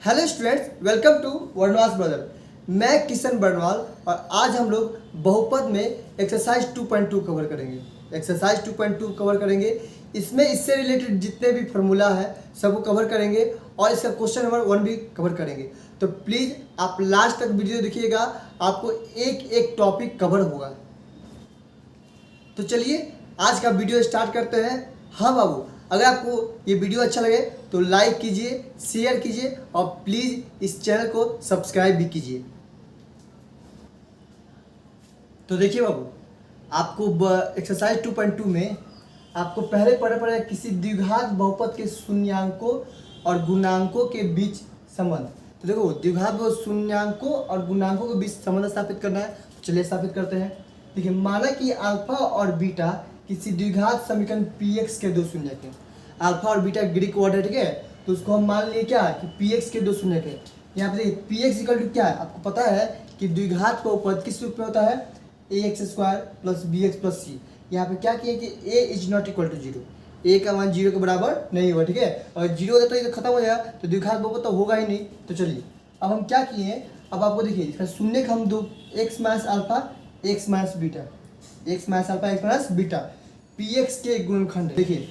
Hello students, welcome to वर्णवास brother. मैं किशन बर्नवाल और आज हम लोग बहुपद में एक्सरसाइज 2.2 कवर करेंगे। एक्सरसाइज 2.2 कवर करेंगे। इसमें इससे रिलेटेड जितने भी फार्मूला है सबको कवर करेंगे और इसका क्वेश्चन नंबर 1 भी कवर करेंगे। तो प्लीज़ आप लास्ट तक वीडियो देखिएगा, आपको एक एक टॉपिक कवर होगा। तो चलिए आज का वीडियो स्टार्ट करते हैं। हाँ बाबू, अगर आपको ये वीडियो अच्छा लगे तो लाइक कीजिए, शेयर कीजिए और प्लीज़ इस चैनल को सब्सक्राइब भी कीजिए। तो देखिए बाबू, आपको एक्सरसाइज 2.2 में आपको पहले पढ़ना पड़ेगा किसी द्विघात बहुपद के शून्यांकों और गुणांकों के बीच संबंध। तो देखो, द्विघात बहुपद शून्यांकों और गुणांकों के बीच संबंध स्थापित करना है। तो चलिए स्थापित करते हैं। देखिए, माना कि अल्फा और बीटा किसी द्विघात समीकरण px के दो शून्यक हैं। अल्फा और बीटा ग्रीक वर्ड है, ठीक है। तो उसको हम मान लिए क्या कि px के दो शून्यक है। यहाँ पे देखिए px इक्वल टू क्या है, आपको पता है कि द्विघात बहुपद किस रूप में होता है, ax square plus bx plus c। यहाँ पे क्या किए कि a is not equal to 0, a का मान 0 के बराबर नहीं हुआ, ठीक है। और 0 होता तो ये खत्म हो जाएगा, तो द्विघात बहुपद तो होगा ही नहीं। तो चलिए अब हम क्या किए, अब आपको देखिए इसका शून्यक हम दो x minus alpha x minus beta, x minus alpha x minus beta px के गुणनखंड। देखिए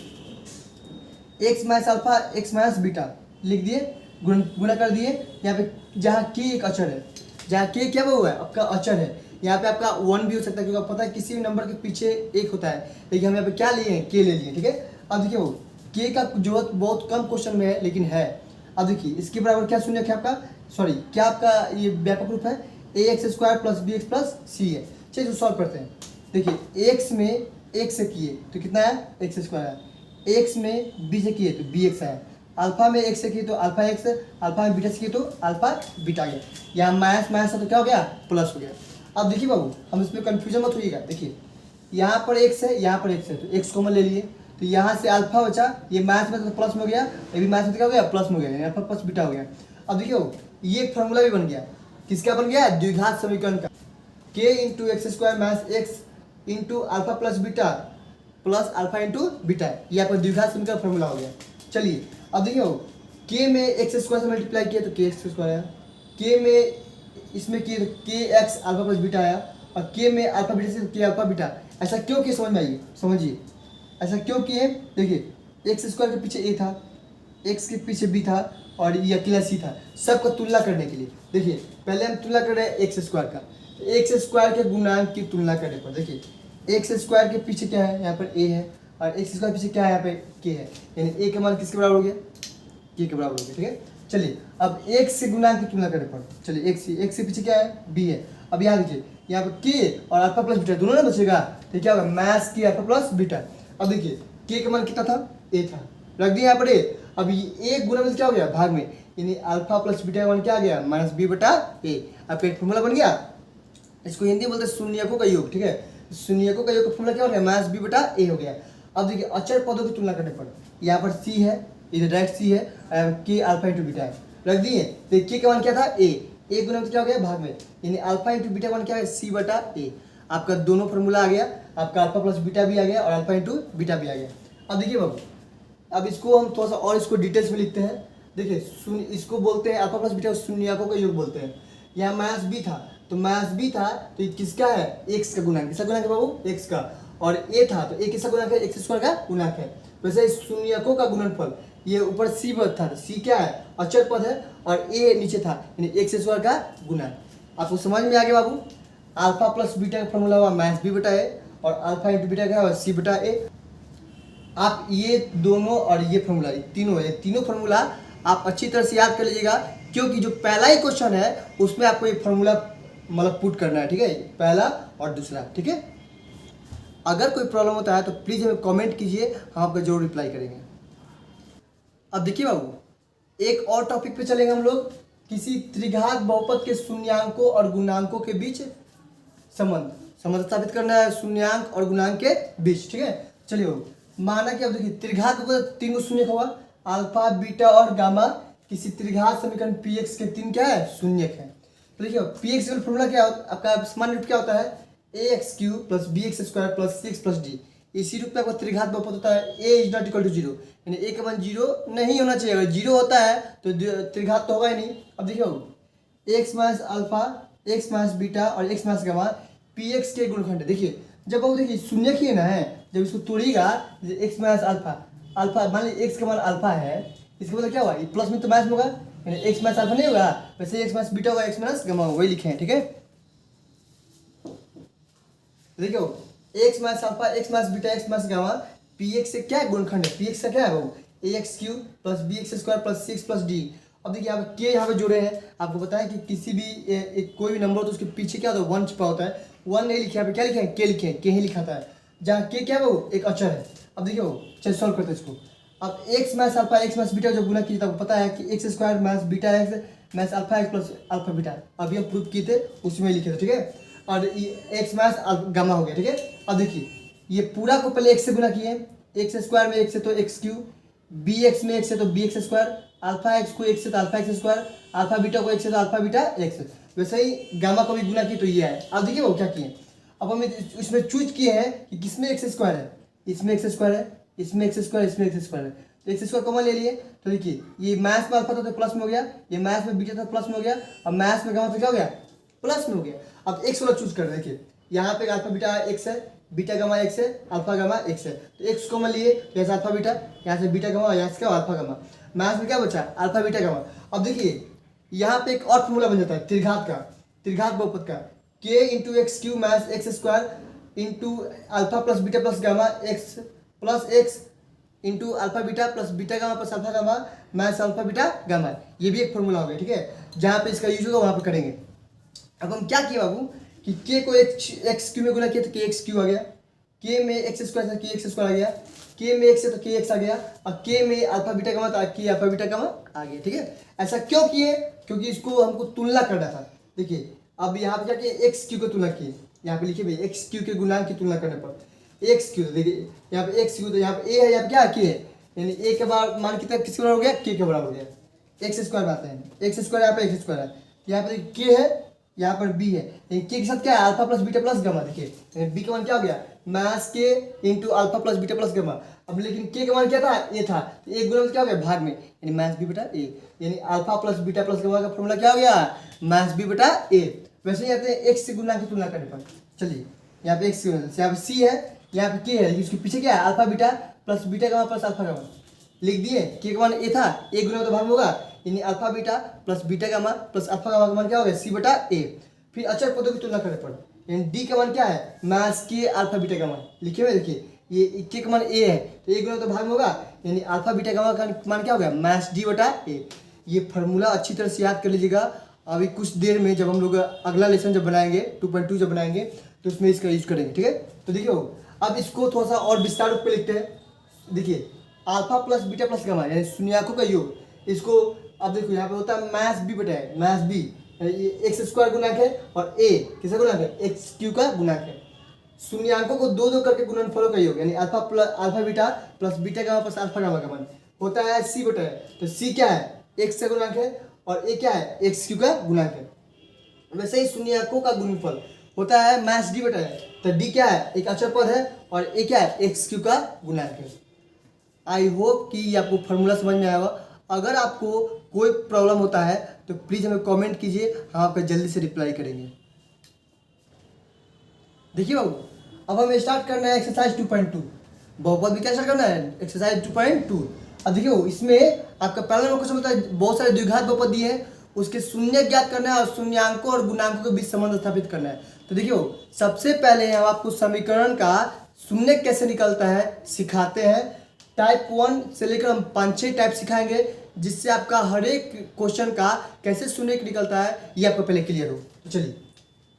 x minus alpha x minus beta लिख दिए, गुणा कर दिए। यहाँ पे जहाँ k एक अचर है, जहाँ k क्या हुआ है आपका अचर है, यहाँ पे आपका 1 भी हो सकता है क्योंकि आपको पता है किसी भी नंबर के पीछे एक होता है। लेकिन हम यहाँ पे क्या लिए हैं, k ले लिए, ठीक है। अब देखिए वो k का जरूरत बहुत कम क्वेश्चन में है लेकिन है। अब देखिए इसके बराबर क्या शून्य है आपका, सॉरी क्या आपका ये व्यापक रूप है, ax square plus bx plus c है। चलिए सॉल्व करते हैं। देखिए x में x से किए तो कितना है, x स्क्वायर है। x में b से किए तो bx है। अल्फा में x से किए तो अल्फा x, अल्फा में बीटा से किए तो अल्फा बीटा गया। यहाँ माइनस माइनस है तो क्या हो गया, प्लस हो गया। अब देखिए बाबू, हम इसमें कन्फ्यूजन मत होइएगा। देखिए यहाँ पर x है, यहाँ पर x है, तो x कॉमन ले लिए, तो यहाँ से अल्फा बचा, ये माइनस में तो प्लस में हो गया, ये भी माइनस में क्या हो गया, प्लस में हो गया, अल्फा प्लस बीटा हो गया। अब देखिए ये एक फार्मूला भी बन गया, किसका बन गया, द्विघात समीकरण का। k into x square minus x into alpha plus beta plus alpha into beta, ये आपका द्विघात समीकरण फॉर्मूला हो गया। चलिए अब देखिए k में एक्स स्क्वायर से मल्टीप्लाई किया तो के एक्स स्क्वायर आया, k में इसमें किए तो के एक्स अल्फा प्लस बीटा आया, और k में अल्फा बीटा से के अल्फा बीटा। ऐसा क्यों किए समझ में आइए, समझिए ऐसा क्यों किए। देखिए एक्स स्क्वायर के पीछे a था, x के पीछे b था और ये अकेला c था, सबका तुलना करने के लिए। देखिए पहले हम तुलना कर रहे हैं एक्स स्क्वायर का, एक्स स्क्वायर के गुणांक की तुलना करने पर देखिए एक्स स्क्वायर के पीछे क्या है, यहाँ पर a है, और एक्स स्क्वायर पीछे क्या है, यहाँ पे k है, यानी a का मान किसके बराबर हो गया, k के बराबर हो गया, ठीक है। चलिए अब x से गुणांक की तुलना करने पर, चलिए x से पीछे क्या है, b है। अब यहाँ देखिए यहाँ पर k और अल्फा प्लस बीटा दोनों ना बचेगा, तो क्या होगा, minus k alpha plus beta. अब देखिए k का मान कितना था, a था, रख दिया यहाँ पर a। अब ये एक गुना में क्या हो गया, भाग में, यानी अल्फा प्लस बीटा का मान क्या आ गया, माइनस b बटा a। आपका एक फॉर्मूला बन गया, इसको हिंदी में बोलते हैं शून्यकों का योग, ठीक है। शून्यकों का योग का फॉर्मूला क्या हो गया, माइनस b बटा a हो गया। अब देखिए अचर पदों की तुलना करने पर यहाँ पर c है, इधर डायरेक्ट c है, k अल्फा इंटू बीटा है, रख दिए। तो k का मान क्या था, a गुना में क्या हो गया, भाग में, यानी अल्फा इंटू बीटा का मान क्या है, c बटा a। आपका दोनों फॉर्मूला आ गया, आपका अल्फा प्लस बीटा भी आ गया और अल्फा इंटू बीटा भी आ गया। अब देखिए बाबू, अब इसको हम थोड़ा सा और इसको डिटेल्स में लिखते हैं। देखिए शून्य, इसको बोलते हैं अल्फा प्लस बीटा शून्यकों का योग बोलते हैं। यहाँ माइनस b था, तो माइनस b था तो ये किसका है, x का गुणांक, किसका गुणांक है बाबू, x का। और a था तो a किसका गुणांक है, x स्क्वायर का गुणांक है। वैसे शून्यकों का गुणनफल, ये ऊपर c पद था, c क्या है, अचर पद है, और a नीचे था, यानी x स्क्वायर का गुणांक। आपको समझ में आ गया बाबू, अल्फा प्लस बीटा का फॉर्मूला हुआ माइनस b बटा a, और अल्फा इंटू बीटा का हुआ c बटा a। आप ये दोनों और ये फॉर्मूला, ये तीनों फॉर्मूला आप अच्छी तरह से याद कर लीजिएगा, क्योंकि जो पहला ही क्वेश्चन है उसमें आपको ये फॉर्मूला मतलब पुट करना है, ठीक है, पहला और दूसरा, ठीक है। अगर कोई प्रॉब्लम होता है तो प्लीज़ हमें कमेंट कीजिए, हम आपका जरूर रिप्लाई करेंगे। अब देखिए बाबू, एक और टॉपिक पे चलेंगे हम लोग, किसी त्रिघात बहुपद के शून्यांकों और गुणांकों के बीच संबंध स्थापित करना है, शून्यांक और गुणांक के बीच, ठीक है। चलिए बाबू, माना कि अब देखिए त्रिघात बहुपद तीन शून्य हुआ, अल्फा बीटा और गामा किसी त्रिघात समीकरण px के तीन क्या है, शून्यक है। तो देखिए px का फॉर्मूला क्या होता है, आपका सामान्य रूप क्या होता है, ax cube plus bx square plus 6 plus d, इसी रूप में आपका त्रिघात बहुपद होता है a is not equal to zero, यानी a का मान जीरो नहीं होना चाहिए। अगर जीरो होता है तो त्रिघात तो होगा ही नहीं। अब देखिए X minus alpha, X minus beta और X minus gamma P X के गुणखंड है। देखिए जब वो देखिए शून्य की ना है, जब इसको तोड़िएगा एक्स माइनस अल्फा, अल्फा मान लीजिए एक्स का मान अल्फा है, इसका मतलब क्या हुआ, ये प्लस में तो माइनस में होगा, यानी एक्स माइनस अल्फा नहीं होगा, वैसे एक्स माइनस बीटा होगा, एक्स माइनस गामा होगा, वही लिखे हैं। ठीक है, देखियो x minus alpha, X minus beta, x minus gamma P x से क्या गुणखंड है, पी एक्स का क्या है वो A X Q plus B x square plus C X plus D. अब देखिए आप के यहाँ पे जोड़े हैं, आपको बताया कि किसी भी एक कोई भी नंबर हो तो उसके पीछे क्या होता है, वन छिपा होता है। वन नहीं लिखे, यहाँ पे क्या लिखे हैं, के लिखे हैं, के ही लिखा था, जहाँ के क्या है वो एक अक्षर है। अब देखिए वो चलिए सॉल्व करते हैं इसको। अब x minus alpha, X minus beta जब गुना कीजिए तो आपको पता है कि x square minus beta x minus alpha x plus alpha beta, अभी हम प्रूफ किए थे उसी में लिखे थे। ठीक है, और एक्स माइनस गामा हो गया। ठीक है, अब देखिए ये पूरा को पहले एक्स से गुना किए, एक्स स्क्वायर में एक्स है तो एक्स क्यू, बी एक्स में एक्स है तो b x square, alpha x को एक्स है तो alpha x square, alpha beta को एक्स है तो अल्फा बीटा एक्स। वैसे ही गामा को भी गुना किए तो ये है। अब देखिए वो क्या किए, अब हम इसमें चूज किए हैं कि किसमें एक्स स्क्वायर है, इसमें एक्स स्क्वायर है, इसमें एक्स स्क्वायर, इसमें एक्स स्क्वायर है, तो एक्स स्क्वायर कॉमन ले लिए। तो देखिए ये मैथ्स में अल्फा था तो प्लस में हो गया, ये मैथ्स में बीटा था प्लस में हो गया, अब मैथ्स में गामा तो क्या हो गया, प्लस में हो गया। अब एक्स वाला चूज कर रहे हैं, देखिए यहाँ पे अल्फा बीटा एक्स है, बीटा गामा एक्स है, अल्फा गामा एक्स है, तो एक्स कॉमन लिए, यहाँ से अल्फा बीटा, यहाँ से बीटा गामा, यहाँ से क्या अल्फा गामा, मैथ्स में क्या बचा अल्फा बीटा गामा। अब देखिए यहाँ पे एक और फॉर्मूला बन जाता है त्रिघात का, त्रिघात बहुपद का, के into x Q minus x square into alpha plus beta plus gamma x plus x into alpha beta plus beta gamma plus alpha gamma minus alpha beta gamma. ये भी एक फॉर्मूला हो गया। ठीक है, जहाँ पे इसका यूज होगा वहाँ पे करेंगे। अब हम क्या किए बाबू कि के को एक्स क्यू में गुना किया तो के एक्स क्यू आ गया, के में एक्स स्क्वायर था के एक्स स्क्वायर आ गया, के में एक्स है तो के एक्स आ गया, और के में अल्फा बीटा गामा था के अल्फा बीटा गामा आ गया। ठीक है, ऐसा क्यों किए, क्योंकि इसको हमको तुलना करना था। देखिए अब यहाँ पे जाके एक्स क्यू को तुलना किए, यहाँ पे लिखिए भाई एक्स क्यू के गुणांक की तुलना करने पर एक्स क्यू, देखिए यहाँ पे एक्स क्यू, तो यहाँ पे ए है, यहाँ पे क्या के है, यानी ए के बार मान कितना किसके बराबर हो गया, के बराबर हो गया। एक्स स्क्वायर बात है, एक्स स्क्वायर यहाँ पे एक्स स्क्वायर है, यहाँ पे के है, यहाँ पर बी है, के के साथ क्या है alpha plus beta plus gamma. देखिए बी का मान क्या हो गया माइनस के into alpha plus beta plus gamma. अब लेकिन के का मान क्या था, ए था, तो एक गुना में क्या हो गया भाग में, यानी माइनस बी बटा ए, यानी alpha plus beta plus gamma का फॉर्मूला क्या हो गया माइनस बी बटा ए। वैसे ही आते हैं एक्स से गुना की तुलना करने पर, चलिए यहाँ पे एक्स, यहाँ पे सी है, यहाँ पे के है, उसके पीछे क्या है alpha beta plus beta gamma plus alpha gamma लिख दिए। के का मान ए था, एक गुना में तो भाग में होगा, यानी alpha beta plus beta gamma plus alpha gamma का मान क्या हो गया सी बटा ए। फिर अचर पदों की तुलना करने पर यानी डी का मान क्या है माइनस के अल्फा बीटा गामा लिखे हुए, देखिए ये के का मान ए है तो एक गुना तो भाग में होगा, यानी अल्फा बीटा गामा का मान क्या हो गया माइनस डी बटा ए। ये फार्मूला अच्छी तरह से याद कर लीजिएगा। अभी कुछ देर में जब हम लोग अगला लेसन जब बनाएंगे 2.2 जब बनाएंगे तो उसमें इसका यूज करेंगे। ठीक है, तो देखिए अब इसको थोड़ा सा और विस्तार रूप में लिखते हैं। देखिए alpha plus beta plus gamma यानी शून्याकों का योग, इसको अब देखो यहाँ पे होता है माइनस बी बटा है, माइनस बी एक्स स्क्वायर गुणांक है और ए किसका गुणांक है एक्स क्यू का गुणांक है। शून्यांकों को दो दो करके गुणनफलों का योग यानी alpha beta plus beta gamma plus alpha gamma का मान होता है सी बटा है, तो सी क्या है एक्स का गुणांक है और ए क्या है एक्स क्यू का गुणांक है। वैसे ही शून्यांकों का गुणनफल होता है माइनस डी बटा है, तो डी क्या है एक अचर पद है और ए क्या है एक्स क्यू का गुणांक है। आई होप कि आपको फार्मूला समझ में आया होगा। अगर आपको कोई प्रॉब्लम होता है तो प्लीज़ हमें कमेंट कीजिए, हम आपको जल्दी से रिप्लाई करेंगे। देखिए बाबू अब हमें स्टार्ट करना है एक्सरसाइज 2.2। बहुपद में क्या स्टार्ट करना है एक्सरसाइज 2.2। अब देखिए इसमें आपका पहला नंबर क्वेश्चन होता है बहुत सारे द्विघात बहुपद दिए हैं, उसके शून्य ज्ञात करना है और शून्यांकों और गुणांकों के बीच संबंध स्थापित करना है। तो देखिए सबसे पहले हम आपको समीकरण का शून्य कैसे निकलता है सिखाते हैं। टाइप 1 से लेकर हम 5-6 टाइप सिखाएंगे, जिससे आपका हर एक क्वेश्चन का कैसे शून्य निकलता है ये आपको पहले क्लियर हो। तो चलिए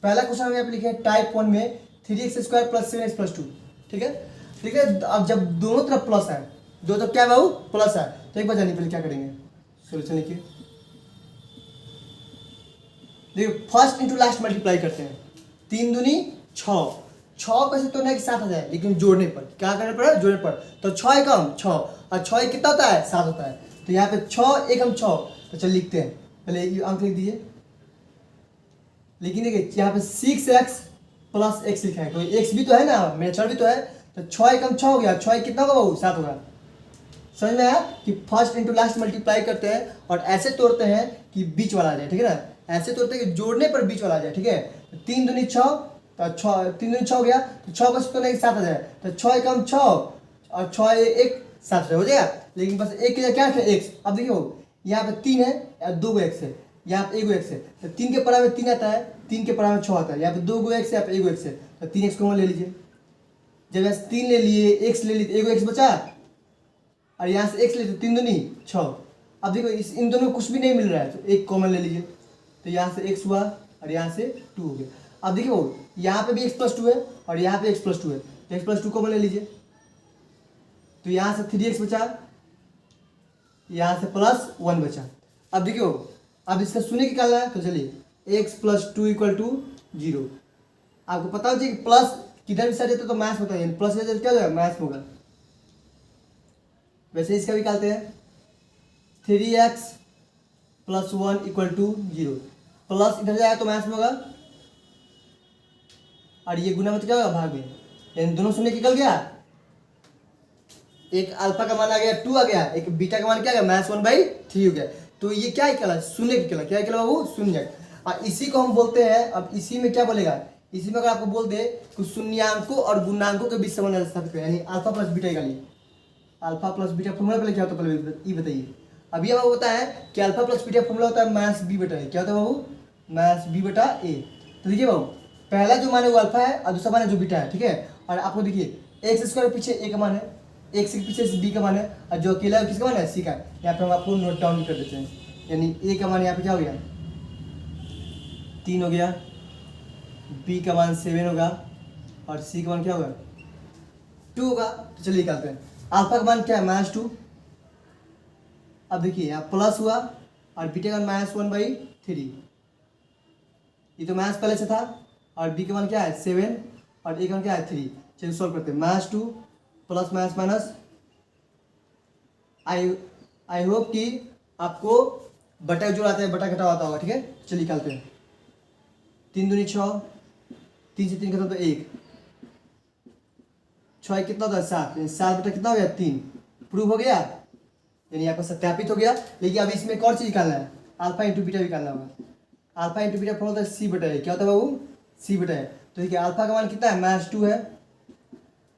पहला क्वेश्चन हम यहाँ पे लिखे टाइप 1 में 3x square plus 7x plus 2। ठीक है, ठीक है, अब जब दोनों तरफ प्लस है, दो तरफ क्या है बाबू प्लस है, तो एक बार जानिए पहले क्या करेंगे सोल्यूशन लिखिए। देखिए फर्स्ट इंटू लास्ट मल्टीप्लाई करते हैं, 3 दूनी 6, 6 कैसे तो नहीं 7 आ जाए, लेकिन जोड़ने पर क्या करने पर जोड़ने पर, तो 6 एकम 6 और 6 कितना होता है 7 होता है, तो यहाँ पे 6 एकम 6, तो चलिए लिखते हैं पहले ये अंक लिख दीजिए। लेकिन देखिए यहाँ पे 6x प्लस x लिखा है, कोई x भी तो है ना, मेरा चर भी तो है, तो 6 एकम 6 हो गया, 6 कितना होगा बाबू 7 होगा। समझ में आया कि फर्स्ट इंटू लास्ट मल्टीप्लाई करते हैं और ऐसे तोड़ते हैं कि बीच वाला आ जाए, ठीक है ना। ऐसे तोड़ते हैं कि जोड़ने पर बीच वाला आ जाए, ठीक है। तो 3 दूनी 6, तो 3 दूनी 6 हो गया, तो 6 बस तो नहीं 7 आ जाए, तो 6 एकम 6 और 6 एक 7 हो जाएगा। लेकिन बस एक की जगह क्या है एक्स। अब देखियो यहाँ पे 3 है और 2 एक्स है, यहाँ पे 1 एक्स है, तो 3 के पढ़ा में 3 आता है, 3 के पढ़ा में 6 आता है, यहाँ पे 2 एक्स है, यहाँ पे 1 एक्स है, तो 3 एक्स कॉमन ले लीजिए। जब यहाँ 3 ले लिए, एक्स ले लिए, तो 1 एक्स बचा और यहाँ से एक्स ले तो 3 दूनी 6। अब देखो इन दोनों में कुछ भी नहीं मिल रहा है, तो एक कॉमन ले लीजिए, तो यहाँ से एक्स हुआ और यहाँ से 2 हो गया। अब देखिए यहाँ पे भी एक्स प्लस 2 है और यहाँ पे एक्स प्लस 2 है, तो एक्स प्लस 2 कॉमन ले लीजिए, तो यहाँ से 3x बचा, यहाँ से +1 बचा। अब देखियो अब इसका शून्य निकालना है, तो चलिए x + 2 = 0। आपको पता हो कि प्लस किधर भी साइड जाता है तो मैथ होता है, प्लस क्या हो जाएगा मैथ होगा। वैसे इसका भी निकालते हैं, 3x + 1 = 0, प्लस इधर जाएगा तो मैथ में होगा और ये गुना में क्या होगा भाग में, यानी दोनों शून्य निकल गया। एक अल्फा का मान आ गया 2 आ गया, एक बीटा का मान क्या आ गया -1/3 हो गया। तो ये क्या निकला, शून्य निकला। क्या निकला बाबू, शून्य। और इसी को हम बोलते हैं, अब इसी में क्या बोलेगा, इसी में अगर आपको बोल दे कि शून्यांकों और गुणांकों के बीच संबंध स्थापित करें, यानी अल्फा प्लस बीटा निकालिए। अल्फा प्लस बीटा फॉर्मूला पहले क्या होता है, पहले ये बताइए। अभी हमें होता है कि अल्फा प्लस बीटा फॉर्मूला होता है -b/a। क्या होता है बाबू, -b/a। तो देखिए बाबू पहला जो मान है वो अल्फा है और दूसरा मान है जो बीटा है, ठीक है। और आपको देखिए x² के पीछे a का मान है, x के पीछे b का मान है, और जो अकेला है किसका मान है, c का। यहाँ पे हम आपको नोट डाउन कर देते हैं, यानी a का मान यहाँ पे क्या हो गया 3 हो गया, b का मान 7 होगा और c का मान क्या होगा 2 होगा। तो चलिए निकालते हैं। अल्फा का मान क्या है -2। अब देखिए यहाँ प्लस हुआ और बीटा का मान -1/3, ये तो मैथ्स पहले से था। और b का मान क्या है 7 और a का मान क्या है 3। चलिए सॉल्व करते हैं, -2 प्लस माइनस। आई होप कि आपको बटा जोड़ आता है, बटा घटा आता होगा, ठीक है। चलिए निकालते हैं, 3 दूनी 6, 3 से 3 खत्म तो 1, 6 कितना होता है 7, 7 बटा कितना हो गया 3। प्रूव हो गया, यानी यहाँ पर सत्यापित हो गया। लेकिन अब इसमें एक और चीज निकालना है, अल्फा इंटू बीटा निकालना होगा। अल्फा इंटू बीटा फॉर्मूला होता है c/a। क्या होता है बाबू, c/a। तो देखिए अल्फा का मान कितना है -2 है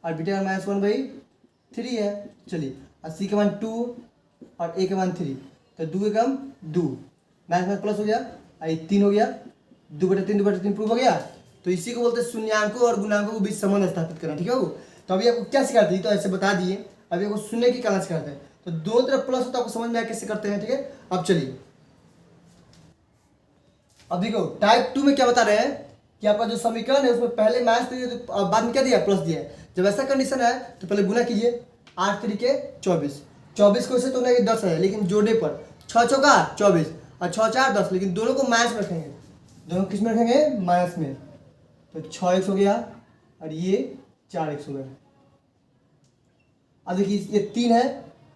और बीटा का मान -1/3 है। चलिए और c का मान 2 और a का मान 3, तो 2 एकम 2, मैथ प्लस हो गया और ये 3 हो गया, 2/3 प्रूव हो गया। तो इसी को बोलते हैं शून्यांकों और गुणांकों के बीच संबंध स्थापित करना, ठीक है बाबू। तो अभी आपको क्या सिखाते हैं, तो ऐसे बता दिए। अभी आपको शून्य की कला सिखाते हैं, तो दोनों तरफ प्लस होता है, आपको समझ में आया कैसे करते हैं, ठीक है। अब चलिए अब देखो टाइप 2 में क्या बता रहे हैं कि आपका जो समीकरण है उसमें पहले मैथ दिया तो बाद में क्या दिया, प्लस दिया है। जब ऐसा कंडीशन है तो पहले गुना कीजिए, 8 3 24, 24 को ऐसे तो नहीं 10 है, लेकिन जोड़ने पर 6 चौका 24 और 6 4 10, लेकिन दोनों को माइनस में रखेंगे, दोनों किस में रखेंगे माइनस में। तो 6x हो गया और ये 4x हो गया। अब देखिए ये 3 है,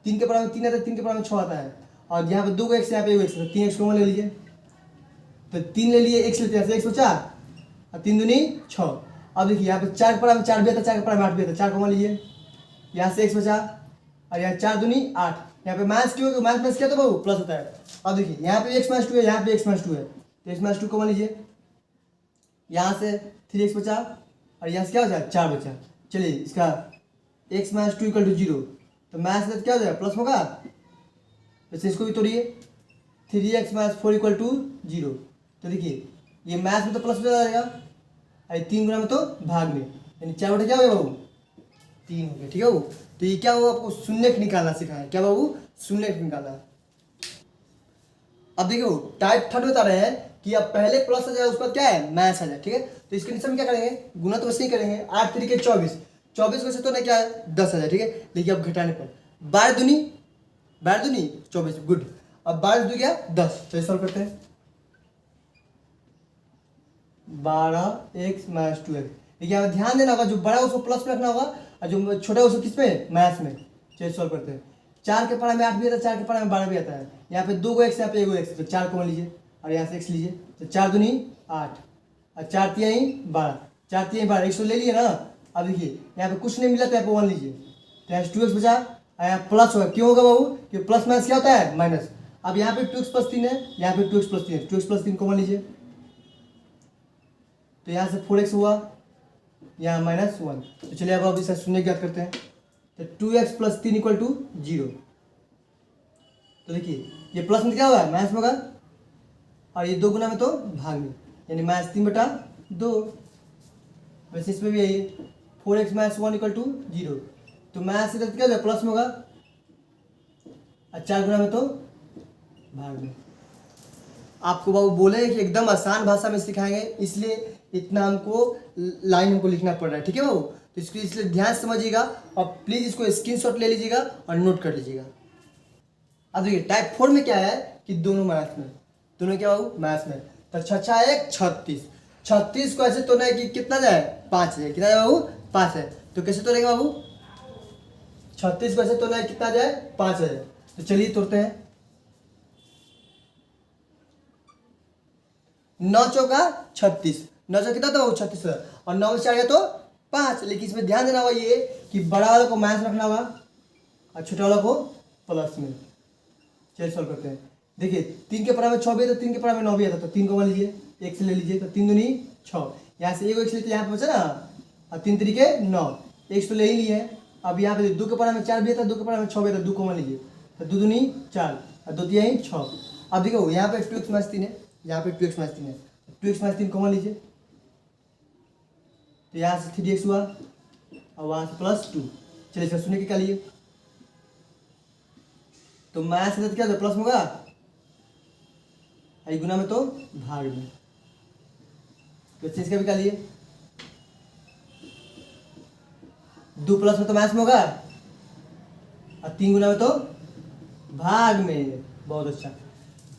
3 के बराबर में 3 आता है, 3 के बराबर में 6 आता है, और यहाँ पे 2 x यहाँ पे 1 x, तो 3x को ले लीजिए, तो 3 ले लिए, x लेते हैं, x बचा और 3 दूनी 6। अब देखिए यहाँ पे 4 के बराबर में 4 भी आता है, 4 के बराबर में 8 भी आता है, 4 को मान लीजिए, यहाँ से x बचा और यहाँ 4 दूनी 8। यहाँ पे माइनस क्यों है, माइनस क्या तो बाबू प्लस होता है। अब देखिए यहाँ पे x - 2 है, यहाँ पे x - 2 है, तो x - 2 को मान लीजिए, यहाँ से 3x बचा और यहाँ से क्या बचा 4 बचा। चलिए इसका x - 2 = 0, तो मैथ से क्या हो जाएगा प्लस होगा। वैसे इसको भी तोड़िए, 3x - 4 = 0, तो देखिए ये मैथ में तो प्लस हो जाएगा और 3 गुना में तो भाग में, यानी 4 बटे क्या हो गया बाबू 3 हो गया, ठीक है बाबू। तो ये क्या हुआ, आपको शून्य निकालना सिखाया है, क्या बाबू शून्य निकालना। अब देखियो टाइप 3 बता रहे हैं कि अब पहले प्लस आ जाए उसके बाद क्या है मैथ आ जाए, ठीक है। तो इसके निशान में क्या करेंगे, गुना तो वैसे ही करेंगे, 8 3 24, 24 वैसे तो नहीं क्या है 10 आ जाए, ठीक है। लेकिन अब घटाने पर 12 दूनी 24, गुड। अब 12 दूनी क्या 10, तो सॉल्व करते हैं, 12x - 2x। देखिए अब ध्यान देना होगा, जो बड़ा उसको प्लस में रखना होगा और जो छोटा उसको किस में मैथ में। चलिए सॉल्व करते हैं, 4 के पढ़ा में 8 भी आता है, 4 के पढ़ा में 12 भी आता है। यहाँ पे 2 x यहाँ पे 1 x, तो 4 को मान लीजिए और यहाँ से x लीजिए, तो 4 दूनी 8 और 4 3 12, 4 3 12, 100 ले लिए ना, अब देखिए यहाँ पे कुछ नहीं मिला तो यहाँ पे 1 लीजिए, तो यहाँ 2x बचा, यहाँ प्लस होगा, क्यों होगा बाबू कि प्लस माइनस क्या होता है माइनस। अब यहाँ पे 2x प्लस 3 है, यहाँ पे 2x प्लस 3 है, 2x प्लस 3 कॉमन लीजिए, तो यहाँ से 4x हुआ, यहाँ -1। तो चलिए अब इसे शून्य ज्ञात करते हैं, तो 2x प्लस 3 इक्वल टू 0। तो देखिए ये प्लस में क्या होगा माइनस में होगा, और ये 2 गुना में तो भाग में, यानी -3/2। वैसे इसमें भी यही 4x - 1 इक्वल टू 0, तो माइनस से क्या होगा प्लस में होगा, और 4 गुना में तो भाग में। आपको बाबू बोले कि एकदम आसान भाषा में सिखाएंगे, इसलिए इतना हमको लाइन हमको लिखना पड़ रहा है, ठीक है बाबू। तो इसको इसलिए ध्यान से समझिएगा और प्लीज़ इसको स्क्रीनशॉट ले लीजिएगा और नोट कर लीजिएगा। अब देखिए टाइप 4 में क्या है कि दोनों मैथ्स में, दोनों क्या बाबू मैथ्स में, तो 6 1 36, 36 को ऐसे तोड़ना है कि कितना जाए 5 है, कितना जाए बाबू 5 है, तो कैसे तोड़ेंगे बाबू 36 को ऐसे तोड़ना है कितना जाए 5 है, तो चलिए तोड़ते हैं। 9 चौका 36, 9 चौका कितना था बाबू 36 और 9 में 4 गया तो 5, लेकिन इसमें ध्यान देना होगा ये कि बड़ा वाला को माइनस रखना होगा और छोटा वाला को प्लस में। चलिए सॉल्व करते हैं। देखिए 3 के पढ़ा में 6 भी है तो 3 के पढ़ा में 9 भी आता, तो 3 को मान लीजिए, एक से ले लीजिए, तो 3 दूनी 6, यहाँ से एक से लेते यहाँ पे बचा ना, और 3 तरीके 9, एक तो ले ही लिए। अब यहाँ पे 2 के पढ़ा में 4 भी आता, 2 के पढ़ा में 6 भी आता, 2 को मान लीजिए, तो 2 दूनी 4 और 2 तिहाई 6। अब देखो यहाँ पे 2x - 3 है, यहाँ पे 2x - 3 है, 2x - 3 कॉमन लीजिए, तो यहाँ से 3x हुआ और वहाँ से +2। चलिए इसका शून्य क्या लिए, तो माइनस के साथ क्या प्लस होगा, आई गुना में तो भाग में, तो चीज का भी क्या लिए 2 प्लस में तो माइनस में होगा और 3 गुना में तो भाग में। बहुत अच्छा।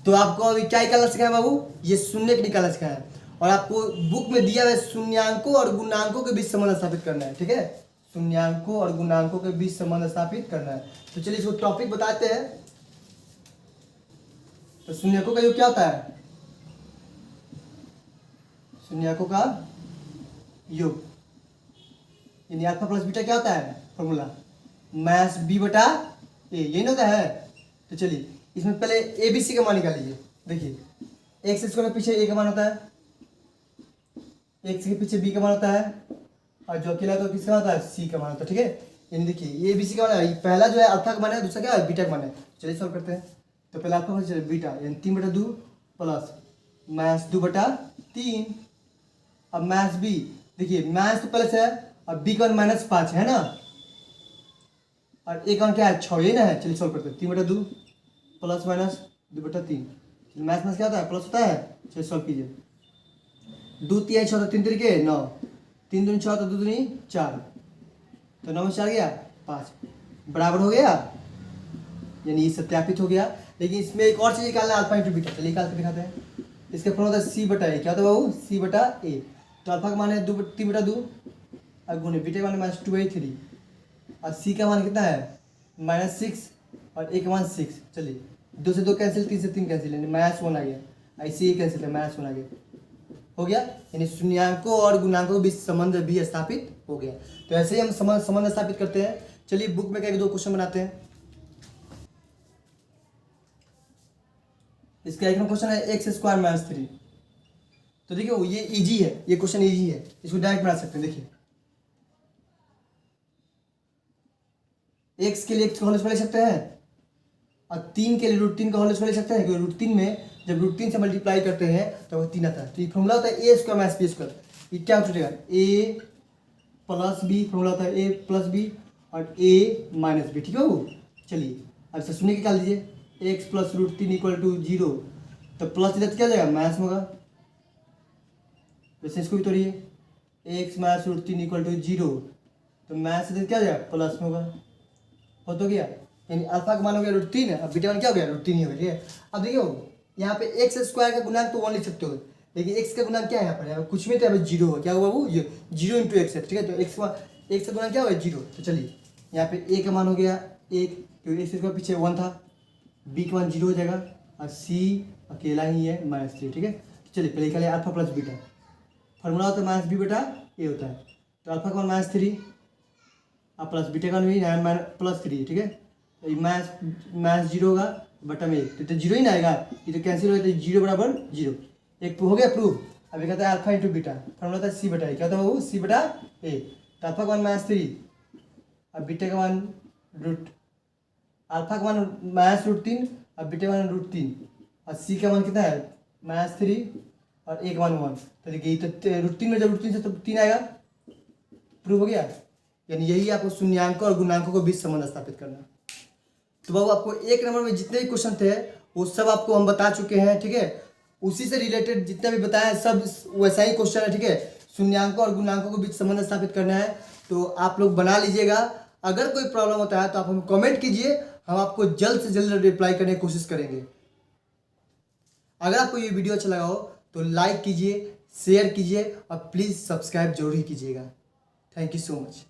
तो आपको अभी क्या निकालना सिखाया बाबू, ये शून्य का निकालना सिखाया, और आपको बुक में दिया हुआ शून्यांकों और गुणांकों के बीच संबंध स्थापित करना है, ठीक है, शून्यांकों और गुणांकों के बीच संबंध स्थापित करना है। तो चलिए इसको टॉपिक बताते हैं। तो शून्यकों का योग क्या होता है, शून्यकों का योग यानी अल्फा प्लस बीटा क्या होता है फॉर्मूला, -b/a, यही ना होता है। तो चलिए इसमें पहले ABC का मान निकाल लीजिए। देखिए x स्क्वायर के पीछे a का मान होता है, x के पीछे b का मान होता है, और जो अकेला तो किसका होता है c का मान होता है, ठीक है। यानी देखिए ABC का मान है, पहला जो है अल्फा का मान है, दूसरा क्या है बीटा का मान है। चलिए सॉल्व करते हैं। तो पहले अल्फा का बीटा यानी 3/2 प्लस -2/3, अब माइनस b, देखिए माइनस तो प्लस है और b का मान -5 है ना, और a का मान क्या है 6, ये ना है। चलिए सॉल्व करते हैं। 3/2 प्लस -2/3, मैथ में क्या होता है प्लस होता है। चलिए सॉल्व कीजिए, 2 3 6 तो 3 तरीके 9, 3 दूनी 6 तो 2 दूनी 4, तो 9 में 4 गया 5, बराबर हो गया, यानी ये सत्यापित हो गया। लेकिन इसमें एक और चीज़ निकालना है, अल्फा इंटू बीटा। चलिए निकाल के दिखाते हैं। इसका फॉर्मूला होता है c/a, क्या होता है बाबू c/a। तो अल्फा का मान है 3/2 और गुणे बीटा का मान -2/3 और c का मान कितना है -6 और a का मान 6। चलिए 2 से 2 कैंसिल, 3 से 3 कैंसिल, यानी -1 आ गया, ऐसे ही कैंसिल है -1 आ गया, हो गया। यानी शून्यांकों और गुणांकों के बीच संबंध भी स्थापित हो गया। तो ऐसे ही हम संबंध स्थापित करते हैं। चलिए बुक में क्या 2 क्वेश्चन बनाते हैं। इसका एक क्वेश्चन है x² - 3। तो देखिए ये इजी है, ये क्वेश्चन इजी है, इसको डायरेक्ट बना सकते हैं। देखिए x के लिए x का होल स्क्वायर ले सकते हैं और 3 के लिए √3 का होल स्क्वायर ले सकते हैं, क्योंकि √3 में जब √3 से मल्टीप्लाई करते हैं तो वो 3 आता है। तो ये फॉर्मूला होता है a² - b²। ये क्या छूटेगा a + b, फॉर्मूला होता है a + b और a - b, ठीक है वो। चलिए अब इसे शून्य निकाल दीजिए, x + √3 = 0, तो प्लस इधर क्या जाएगा माइनस में होगा। वैसे इसको भी तोड़िए, x - √3 = 0, तो माइनस इधर क्या जाएगा प्लस में होगा, हो तो गया। यानी अल्फा का मान हो गया √3 और बीटा मान क्या हो गया √3 ही हो गया, ठीक है। अब देखिए यहाँ पे x² का गुणांक तो 1 लिख सकते हो, लेकिन x का गुणांक क्या है यहाँ पर कुछ में तो यहाँ पे 0 है, क्या होगा बाबू 0 × x है, ठीक है। तो x का गुणांक क्या होगा 0। तो चलिए यहाँ पे a का मान हो गया 1, क्योंकि x² पीछे 1 था, b का मान 0 हो जाएगा और c अकेला ही है -3, ठीक है। चलिए पहले निकालिए अल्फा प्लस बीटा, फॉर्मूला होता है -b/a होता है। तो अल्फा का मान -3 और प्लस बीटा का मान भी +3, ठीक है। तो ये माइनस 0 होगा बटा में 1, तो 0 ही ना आएगा, ये तो कैंसिल हो गया, तो 0 बराबर 0। एक हो गया प्रूफ। अभी कहता है अल्फा इंटू बीटा, फॉर्मूला था C बटा A, क्या होता है वो C/A। तो अल्फा का मान -3 और बीटा का मान अल्फा का मान -√3 और बीटा का मान √3 और C का मान कितना है -3 और A का मान 1। तो देखिए तो √3 में जब √3 से तो 3 आएगा, प्रूव हो गया। यानी यही आपको शून्यांकों और गुणांकों के बीच संबंध स्थापित करना। तो बाबू आपको 1 नंबर में जितने भी क्वेश्चन थे वो सब आपको हम बता चुके हैं, ठीक है। उसी से रिलेटेड जितने भी बताया सब वैसा ही क्वेश्चन है, ठीक है। शून्यांकों और गुणांकों के बीच संबंध स्थापित करना है, तो आप लोग बना लीजिएगा। अगर कोई प्रॉब्लम होता है तो आप हमें कमेंट कीजिए, हम आपको जल्द से जल्द रिप्लाई करने की कोशिश करेंगे। अगर आपको ये वीडियो अच्छा लगा हो तो लाइक कीजिए, शेयर कीजिए और प्लीज़ सब्सक्राइब जरूर ही कीजिएगा। Thank you so much.